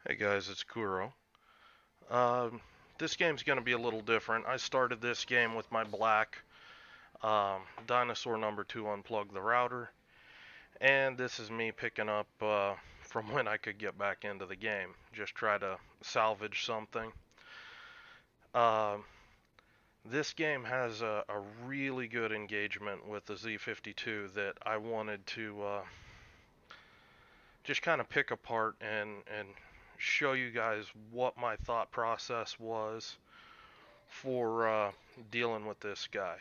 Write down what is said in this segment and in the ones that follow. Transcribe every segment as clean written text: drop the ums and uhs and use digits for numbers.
Hey guys, it's Kuro. Um, this game's going to be a little different. I started this game with my black dinosaur number 2 unplug the router, and this is me picking up from when I could get back into the game. Just try to salvage something. Um, this game has a really good engagement with the Z52 that I wanted to just kind of pick apart and show you guys what my thought process was for dealing with this guy.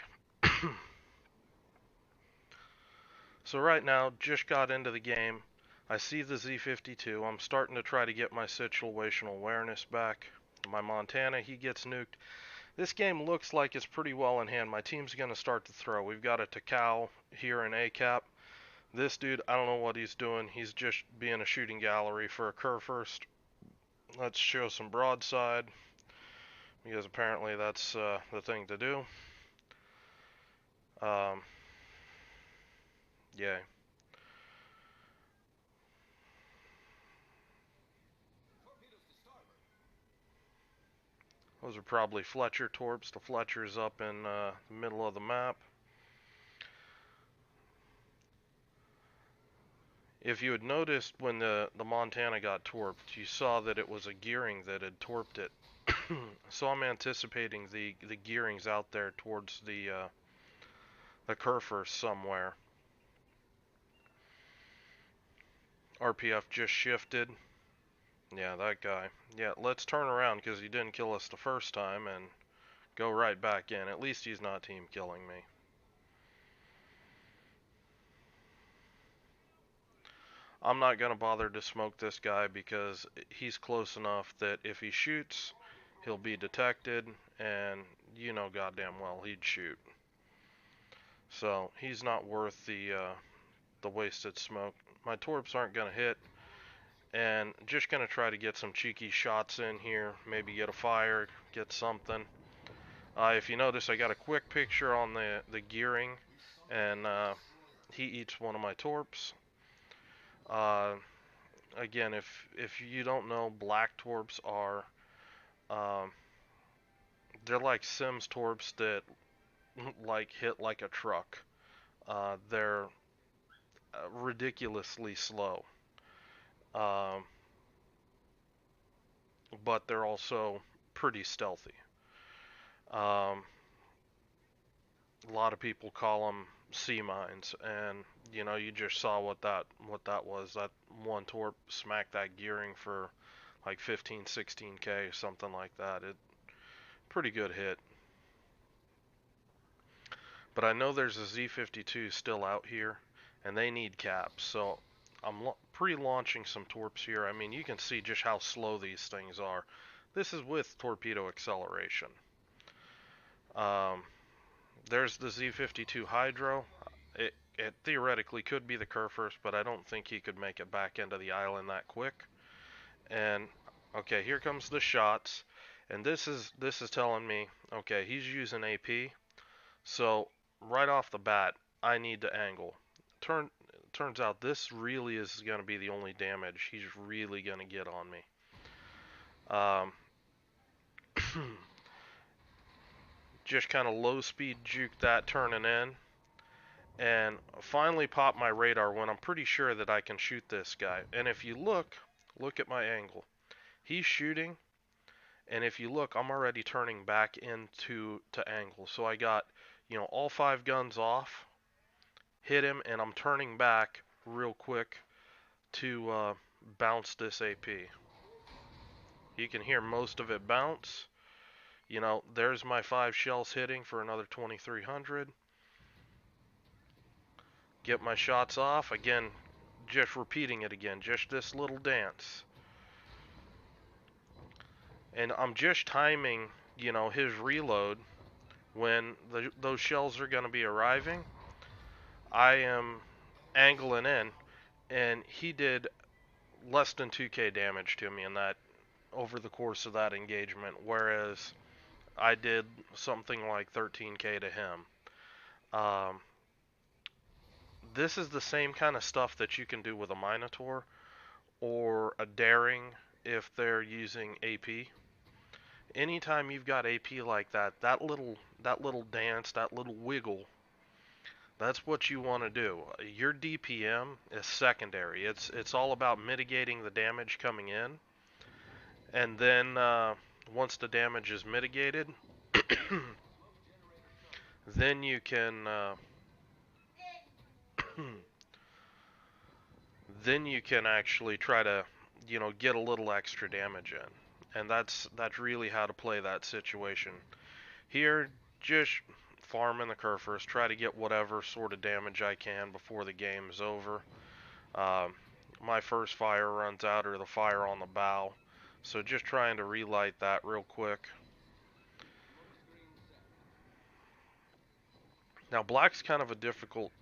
So right now, just got into the game. I see the Z52. I'm starting to try to get my situational awareness back. My Montana, he gets nuked. This game looks like it's pretty well in hand. My team's going to start to throw. We've got a Takao here in A-cap. This dude, I don't know what he's doing. He's just being a shooting gallery for a curve first. Let's show some broadside, because apparently that's the thing to do. Um, yeah. Those are probably Fletcher torps. The Fletcher's up in the middle of the map. If you had noticed when the Montana got torped, you saw that it was a gearing that had torped it. So I'm anticipating the gearings out there towards the Kerfer somewhere. RPF just shifted. Yeah, that guy. Yeah, let's turn around because he didn't kill us the first time and go right back in. At least he's not team killing me. I'm not going to bother to smoke this guy because he's close enough that if he shoots, he'll be detected, and you know goddamn well he'd shoot. So he's not worth the wasted smoke. My torps aren't going to hit, and just going to try to get some cheeky shots in here, maybe get a fire, get something. If you notice, I got a quick picture on the gearing, and he eats one of my torps. Uh, Again, if you don't know, black torps are um, they're like Sims torps that like hit like a truck. They're ridiculously slow, um, but they're also pretty stealthy. Um, a lot of people call them sea mines, and you know you just saw what that was. That one torp smacked that gearing for like 15, 16K, something like that. It pretty good hit. But I know there's a Z52 still out here, and they need caps. So I'm pre-launching some torps here. I mean, you can see just how slow these things are. This is with torpedo acceleration. Um, there's the Z52 Hydro. It theoretically could be the Kerfurst, but I don't think he could make it back into the island that quick. And okay, here comes the shots, and this is telling me, okay, he's using AP. So right off the bat, I need to angle. Turns out this really is going to be the only damage he's really going to get on me. Um, just kind of low speed juke that turning in, and finally pop my radar when I'm pretty sure that I can shoot this guy. And if you look at my angle. He's shooting, and if you look, I'm already turning back into to angle. So I got, all 5 guns off, hit him, and I'm turning back real quick to bounce this AP. You can hear most of it bounce. There's my 5 shells hitting for another 2300. Get my shots off. Again, just repeating it again. Just this little dance. And I'm just timing, his reload when those shells are going to be arriving. I am angling in, and he did less than 2k damage to me in that over the course of that engagement, whereas I did something like 13k to him. Um, this is the same kind of stuff that you can do with a Minotaur or a Daring if they're using AP. Anytime you've got AP like that, that little dance, that little wiggle, that's what you want to do. Your DPM is secondary. It's all about mitigating the damage coming in, and then once the damage is mitigated, then you can then you can actually try to, get a little extra damage in, and that's really how to play that situation. Here, just farm in the Kerfers, try to get whatever sort of damage I can before the game is over. Um, my first fire runs out, or the fire on the bow, so just trying to relight that real quick. Now, black's kind of a different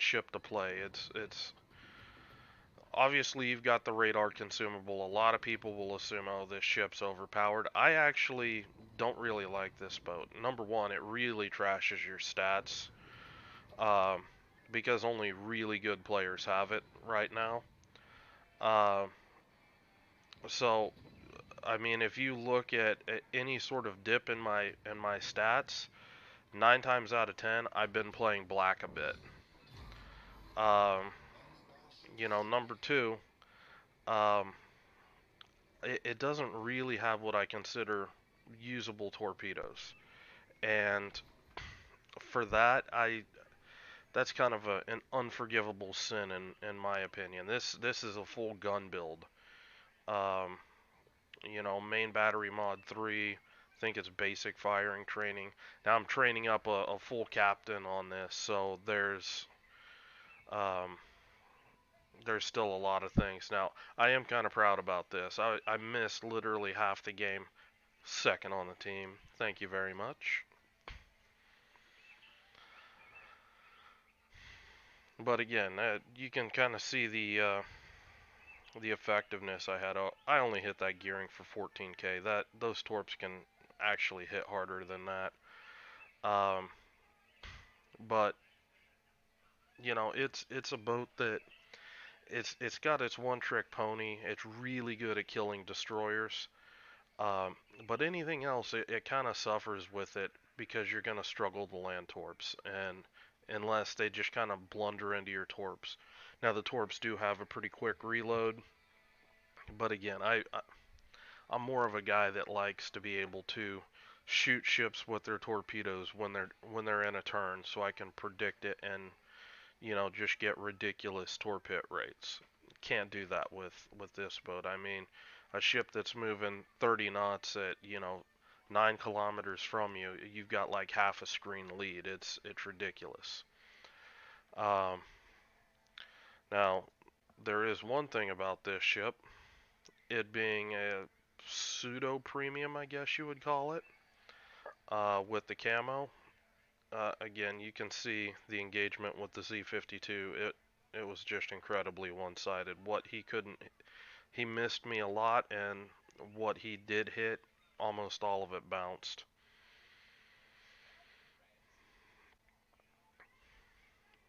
ship to play. It's obviously you've got the radar consumable. A lot of people will assume, oh, this ship's overpowered. I actually don't really like this boat. Number one, it really trashes your stats, um, because only really good players have it right now. Uh, so, I mean, if you look at any sort of dip in my stats, 9 times out of 10, I've been playing black a bit. Um, number two, um, it doesn't really have what I consider usable torpedoes, and for that, that's kind of an unforgivable sin in my opinion. This is a full gun build. Um, main battery mod 3. I think it's basic firing training. Now I'm training up a full captain on this, so um, there's still a lot of things. Now I am kind of proud about this. I missed literally half the game, second on the team. Thank you very much. But again, you can kind of see the effectiveness I had. I only hit that gearing for 14k. Those torps can actually hit harder than that. Um, but it's a boat that it's got its one trick pony. It's really good at killing destroyers. Um, but anything else, it kind of suffers with it because you're gonna struggle to land torps, and unless they just kind of blunder into your torps. Now the torps do have a pretty quick reload, but again, I'm more of a guy that likes to be able to shoot ships with their torpedoes when they're in a turn, so I can predict it and just get ridiculous torp hit rates. Can't do that with this boat. I mean, a ship that's moving 30 knots at 9 kilometers from you, you've got like half a screen lead. It's ridiculous. Um, Now, there is one thing about this ship, it being a pseudo premium, I guess you would call it, with the camo. Again, you can see the engagement with the Z52. It was just incredibly one-sided. He missed me a lot, and what he did hit, almost all of it bounced.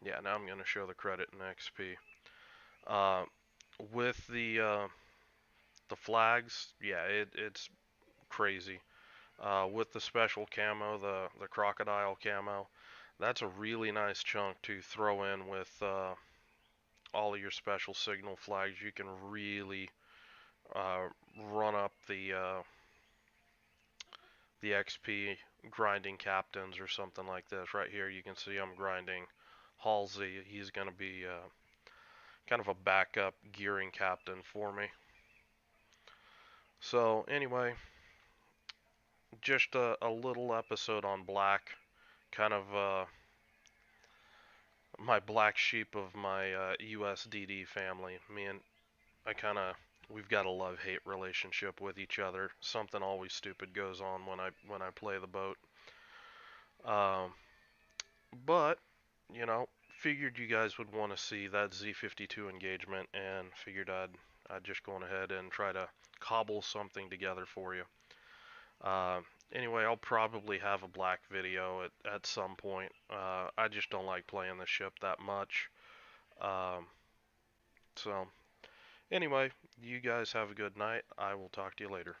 Yeah, now I'm going to show the credit in XP. Uh, with the flags, yeah, it's crazy. With the special camo, the crocodile camo, that's a really nice chunk to throw in with all of your special signal flags. You can really uh, run up the XP grinding captains or something like this. Right here, you can see I'm grinding Halsey. He's going to be kind of a backup gearing captain for me. So anyway, just a little episode on black, kind of my black sheep of my USDD family. Me and I kind of we've got a love-hate relationship with each other. Something always stupid goes on when I play the boat. Um, but figured you guys would want to see that Z52 engagement, and figured I'd just go on ahead and try to cobble something together for you. Uh, anyway, I'll probably have a black video at some point. I just don't like playing the ship that much. Um, so Anyway, you guys have a good night. I will talk to you later.